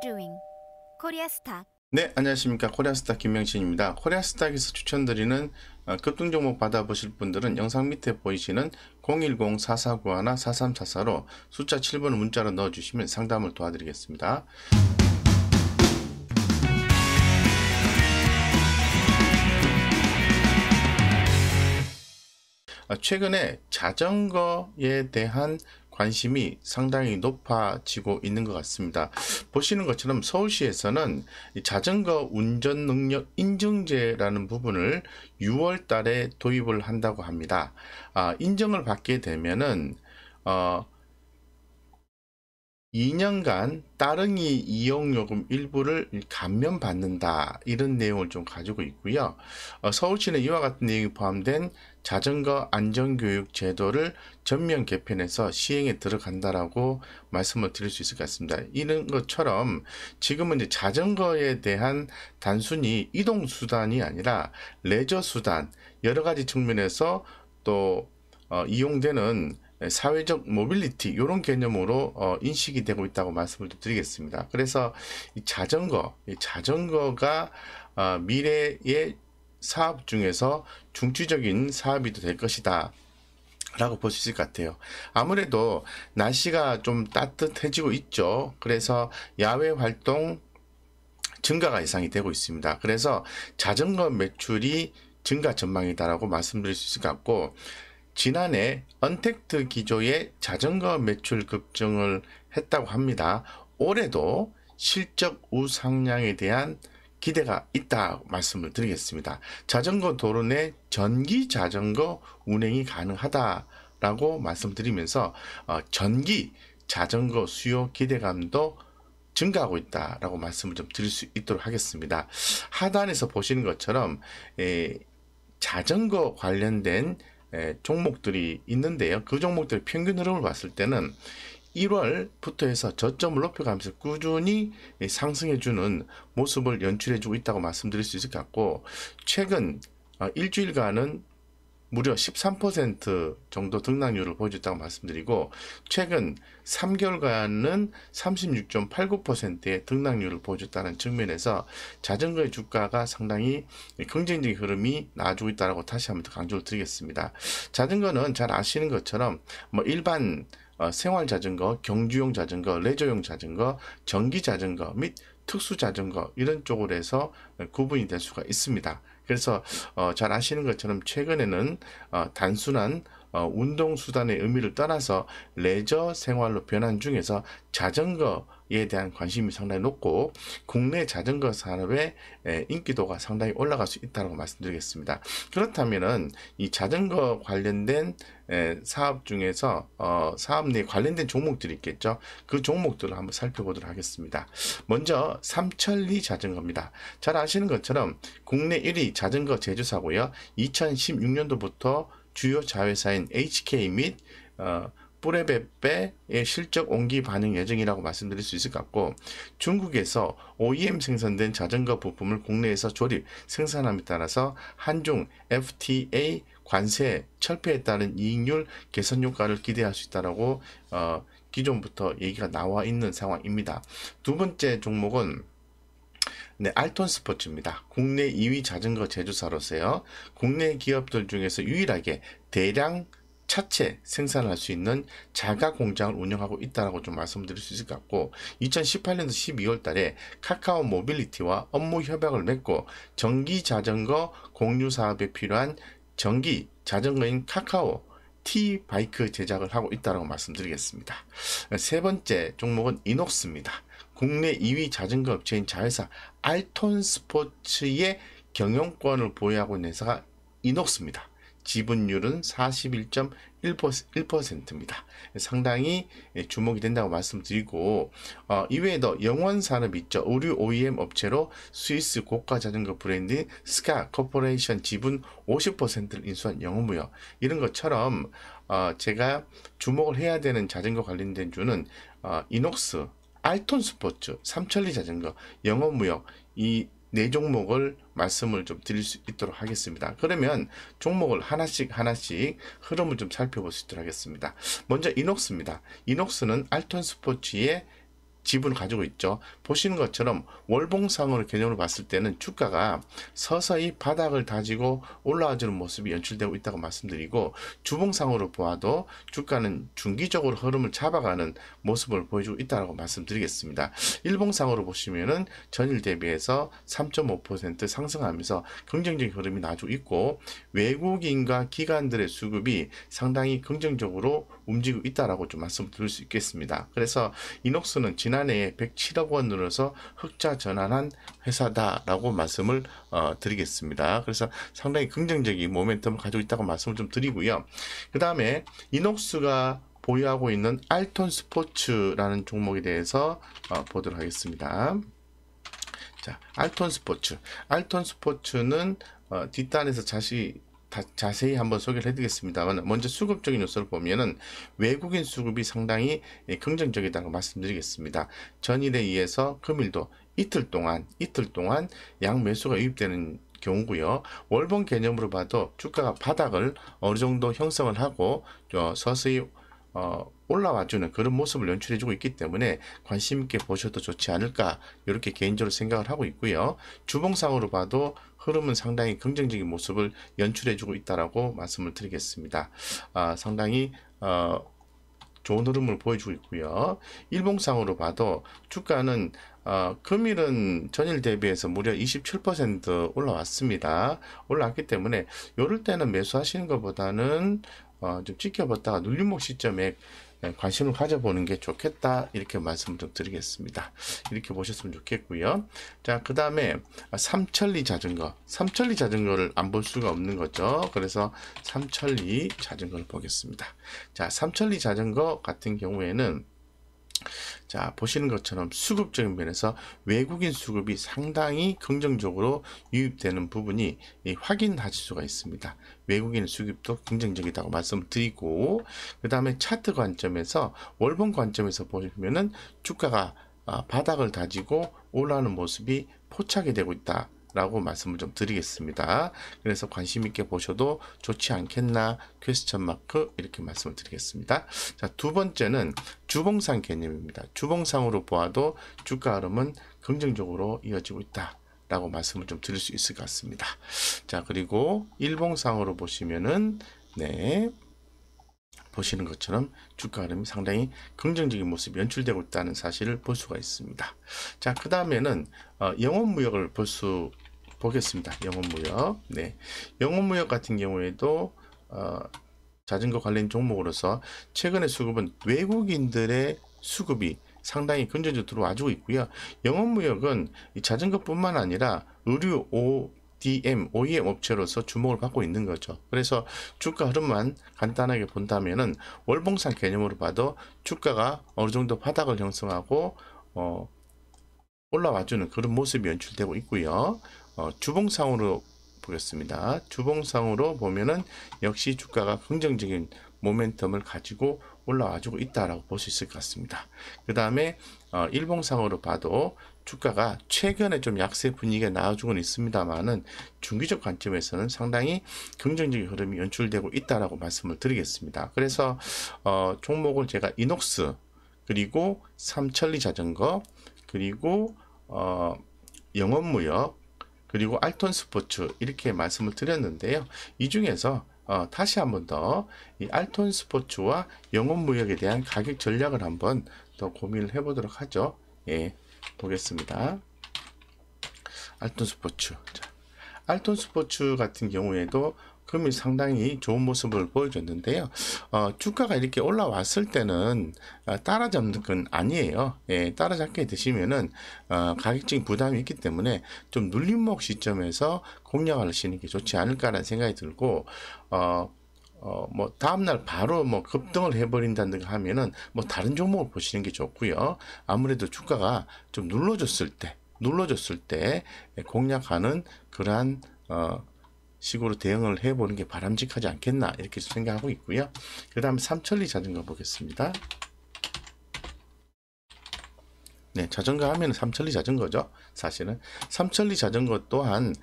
doing? 코리아스탁. 네, 안녕하십니까. 코리아스탁 김명신입니다. 코리아스탁에서 추천드리는 급등 종목 받아보실 분들은 영상 밑에 보이시는 010-4491-4344로 숫자 7번을 문자로 넣어주시면 상담을 도와드리겠습니다. 최근에 자전거에 대한 관심이 상당히 높아지고 있는 것 같습니다. 보시는 것처럼 서울시에서는 자전거 운전 능력 인증제라는 부분을 6월 달에 도입을 한다고 합니다. 인정을 받게 되면은 2년간 따릉이 이용요금 일부를 감면받는다, 이런 내용을 좀 가지고 있고요. 서울시는 이와 같은 내용이 포함된 자전거 안전교육 제도를 전면 개편해서 시행에 들어간다라고 말씀을 드릴 수 있을 것 같습니다. 이런 것처럼 지금은 이제 자전거에 대한 단순히 이동수단이 아니라 레저수단, 여러 가지 측면에서 또 이용되는 사회적 모빌리티, 이런 개념으로 인식이 되고 있다고 말씀을 드리겠습니다. 그래서 이 자전거가 미래의 사업 중에서 중추적인 사업이 될 것이다 라고 볼 수 있을 것 같아요. 아무래도 날씨가 좀 따뜻해지고 있죠. 그래서 야외 활동 증가가 예상이 되고 있습니다. 그래서 자전거 매출이 증가 전망이다라고 말씀드릴 수 있을 것 같고, 지난해 언택트 기조의 자전거 매출 급증을 했다고 합니다. 올해도 실적 우상향에 대한 기대가 있다 말씀을 드리겠습니다. 자전거 도로 내 전기 자전거 운행이 가능하다라고 말씀드리면서 전기 자전거 수요 기대감도 증가하고 있다라고 말씀을 좀 드릴 수 있도록 하겠습니다. 하단에서 보시는 것처럼 자전거 관련된 종목들이 있는데요. 그 종목들의 평균 흐름을 봤을 때는 1월부터 해서 저점을 높여가면서 꾸준히 상승해주는 모습을 연출해주고 있다고 말씀드릴 수 있을 것 같고, 최근 일주일간은 무려 13% 정도 등락률을 보여줬다고 말씀드리고, 최근 3개월간은 36.89%의 등락률을 보여줬다는 측면에서 자전거의 주가가 상당히 긍정적인 흐름이 나와주고 있다고 다시 한번 더 강조를 드리겠습니다. 자전거는 잘 아시는 것처럼 일반 생활 자전거, 경주용 자전거, 레저용 자전거, 전기 자전거 및 특수 자전거, 이런 쪽으로 해서 구분이 될 수가 있습니다. 그래서 잘 아시는 것처럼 최근에는 단순한 운동수단의 의미를 떠나서 레저 생활로 변한 중에서 자전거에 대한 관심이 상당히 높고, 국내 자전거 산업의 인기도가 상당히 올라갈 수 있다고 말씀드리겠습니다. 그렇다면은 이 자전거 관련된 사업 중에서 사업 내 관련된 종목들이 있겠죠. 그 종목들을 한번 살펴보도록 하겠습니다. 먼저 삼천리 자전거입니다. 잘 아시는 것처럼 국내 1위 자전거 제조사고요. 2016년도부터 주요 자회사인 HK 및 뿌레베페의 실적 온기 반영 예정이라고 말씀드릴 수 있을 것 같고, 중국에서 OEM 생산된 자전거 부품을 국내에서 조립, 생산함에 따라서 한중 FTA 관세 철폐에 따른 이익률 개선 효과를 기대할 수 있다라고 기존부터 얘기가 나와 있는 상황입니다. 두 번째 종목은 알톤 스포츠입니다. 국내 2위 자전거 제조사로서요, 국내 기업들 중에서 유일하게 대량 차체 생산할 수 있는 자가 공장을 운영하고 있다고 좀 말씀드릴 수 있을 것 같고, 2018년도 12월 달에 카카오 모빌리티와 업무 협약을 맺고 전기 자전거 공유 사업에 필요한 전기 자전거인 카카오 T 바이크 제작을 하고 있다고 말씀드리겠습니다. 세 번째 종목은 이녹스입니다. 국내 2위 자전거 업체인 자회사 알톤 스포츠의 경영권을 보유하고 있는 회사가 이녹스입니다. 지분율은 41.1%입니다. 상당히 주목이 된다고 말씀드리고, 이외에도 영원산업이 있죠. 의류 OEM 업체로 스위스 고가 자전거 브랜드 스카 코퍼레이션 지분 50%를 인수한 영업무역, 이런 것처럼 제가 주목을 해야 되는 자전거 관련된 주는 이녹스, 알톤 스포츠, 삼천리 자전거, 영업무역, 이 네 종목을 말씀을 좀 드릴 수 있도록 하겠습니다. 그러면 종목을 하나씩 흐름을 좀 살펴볼 수 있도록 하겠습니다. 먼저 이녹스입니다. 이녹스는 알톤 스포츠의 지분을 가지고 있죠. 보시는 것처럼 월봉상으로 개념으로 봤을 때는 주가가 서서히 바닥을 다지고 올라와주는 모습이 연출되고 있다고 말씀드리고, 주봉상으로 보아도 주가는 중기적으로 흐름을 잡아가는 모습을 보여주고 있다고 말씀드리겠습니다. 일봉상으로 보시면은 전일 대비해서 3.5% 상승하면서 긍정적인 흐름이 나와주고 있고, 외국인과 기관들의 수급이 상당히 긍정적으로 움직이고 있다라고 좀 말씀드릴 수 있겠습니다. 그래서 이녹스는 지난해에 107억 원으로서 흑자 전환한 회사다라고 말씀을 드리겠습니다. 그래서 상당히 긍정적인 모멘텀을 가지고 있다고 말씀을 좀 드리고요. 그 다음에 이녹스가 보유하고 있는 알톤 스포츠라는 종목에 대해서 보도록 하겠습니다. 자, 알톤 스포츠는 뒷단에서 자세히 한번 소개를 해드리겠습니다만, 먼저 수급적인 요소를 보면은 외국인 수급이 상당히 긍정적이다고 말씀드리겠습니다. 전일에 의해서 금일도 이틀 동안 양 매수가 유입되는 경우고요. 월봉 개념으로 봐도 주가가 바닥을 어느 정도 형성을 하고 서서히 올라와주는 그런 모습을 연출해주고 있기 때문에 관심 있게 보셔도 좋지 않을까, 이렇게 개인적으로 생각을 하고 있고요. 주봉상으로 봐도 흐름은 상당히 긍정적인 모습을 연출해주고 있다라고 말씀을 드리겠습니다. 상당히 좋은 흐름을 보여주고 있고요. 일봉상으로 봐도 주가는 금일은 전일 대비해서 무려 27% 올라왔습니다. 올라왔기 때문에 이럴 때는 매수하시는 것보다는 좀 지켜봤다가 눌림목 시점에 관심을 가져보는 게 좋겠다, 이렇게 말씀을 좀 드리겠습니다. 이렇게 보셨으면 좋겠고요. 자, 그 다음에 삼천리 자전거를 안 볼 수가 없는 거죠. 그래서 삼천리 자전거를 보겠습니다. 자, 삼천리 자전거 같은 경우에는 자, 보시는 것처럼 수급적인 면에서 외국인 수급이 상당히 긍정적으로 유입되는 부분이 확인하실 수가 있습니다. 외국인 수급도 긍정적이라고 말씀을 드리고, 그 다음에 차트 관점에서 월봉 관점에서 보시면은 주가가 바닥을 다지고 올라오는 모습이 포착이 되고 있다 라고 말씀을 좀 드리겠습니다. 그래서 관심 있게 보셔도 좋지 않겠나, 퀘스천 마크, 이렇게 말씀을 드리겠습니다. 자, 두 번째는 주봉상 개념입니다. 주봉상으로 보아도 주가 흐름은 긍정적으로 이어지고 있다 라고 말씀을 좀 드릴 수 있을 것 같습니다. 자, 그리고 일봉상으로 보시면은 보시는 것처럼 주가 흐름이 상당히 긍정적인 모습이 연출되고 있다는 사실을 볼 수가 있습니다. 자, 그 다음에는 영업무역을 보겠습니다. 영업무역. 영업무역 같은 경우에도 자전거 관련 종목으로서 최근의 수급은 외국인들의 수급이 상당히 긍정적으로 들어와주고 있고요. 영업무역은 이 자전거뿐만 아니라 의류, OEM 업체로서 주목을 받고 있는 거죠. 그래서 주가 흐름만 간단하게 본다면은 월봉상 개념으로 봐도 주가가 어느 정도 바닥을 형성하고 올라와주는 그런 모습이 연출되고 있고요. 주봉상으로 보겠습니다. 주봉상으로 보면은 역시 주가가 긍정적인 모멘텀을 가지고 올라와주고 있다라고 볼 수 있을 것 같습니다. 그 다음에 일봉상으로 봐도 주가가 최근에 좀 약세 분위기가 나와주고는 있습니다만은 중기적 관점에서는 상당히 긍정적인 흐름이 연출되고 있다라고 말씀을 드리겠습니다. 그래서 종목을 제가 이녹스, 그리고 삼천리 자전거, 그리고 영업무역, 그리고 알톤 스포츠, 이렇게 말씀을 드렸는데요. 이 중에서 다시 한번 더 이 알톤 스포츠와 영업무역에 대한 가격 전략을 한번 더 고민을 해보도록 하죠. 보겠습니다. 알톤 스포츠. 자, 알톤 스포츠 같은 경우에도 금일 상당히 좋은 모습을 보여줬는데요. 주가가 이렇게 올라왔을 때는 따라잡는 건 아니에요. 따라잡게 되시면은 가격적인 부담이 있기 때문에 좀 눌림목 시점에서 공략하시는 게 좋지 않을까라는 생각이 들고, 뭐 다음날 바로 뭐 급등을 해버린다든가 하면은 뭐 다른 종목을 보시는 게 좋고요. 아무래도 주가가 좀 눌러줬을 때 공략하는 그러한 식으로 대응을 해보는 게 바람직하지 않겠나, 이렇게 생각하고 있고요. 그 다음 삼천리 자전거 보겠습니다. 자전거 하면 삼천리 자전거죠. 사실은 삼천리 자전거 또한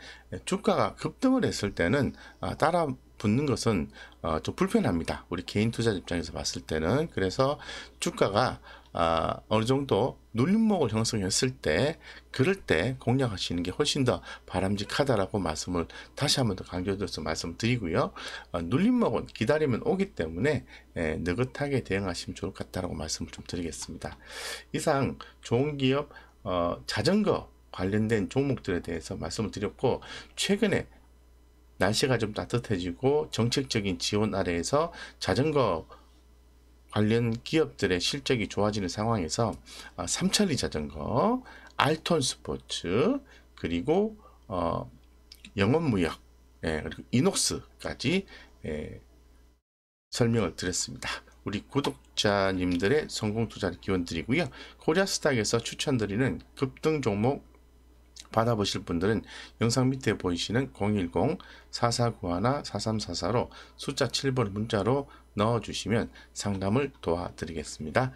주가가 급등을 했을 때는 따라 붙는 것은 좀 불편합니다. 우리 개인 투자 입장에서 봤을 때는. 그래서 주가가 어느 정도 눌림목을 형성했을 때 그럴 때 공략하시는 게 훨씬 더 바람직하다라고 말씀을 다시 한번 더 강조드려서 말씀드리고요. 눌림목은 기다리면 오기 때문에 느긋하게 대응하시면 좋을 것 같다라고 말씀을 좀 드리겠습니다. 이상 좋은 기업 자전거 관련된 종목들에 대해서 말씀을 드렸고, 최근에 날씨가 좀 따뜻해지고 정책적인 지원 아래에서 자전거 관련 기업들의 실적이 좋아지는 상황에서 삼천리 자전거, 알톤 스포츠, 그리고 영업무역, 그리고 이녹스까지 설명을 드렸습니다. 우리 구독자님들의 성공 투자를 기원 드리고요. 코리아스탁에서 추천드리는 급등 종목 받아보실 분들은 영상 밑에 보이시는 010-4491-4344로 숫자 7번을 문자로 넣어주시면 상담을 도와드리겠습니다.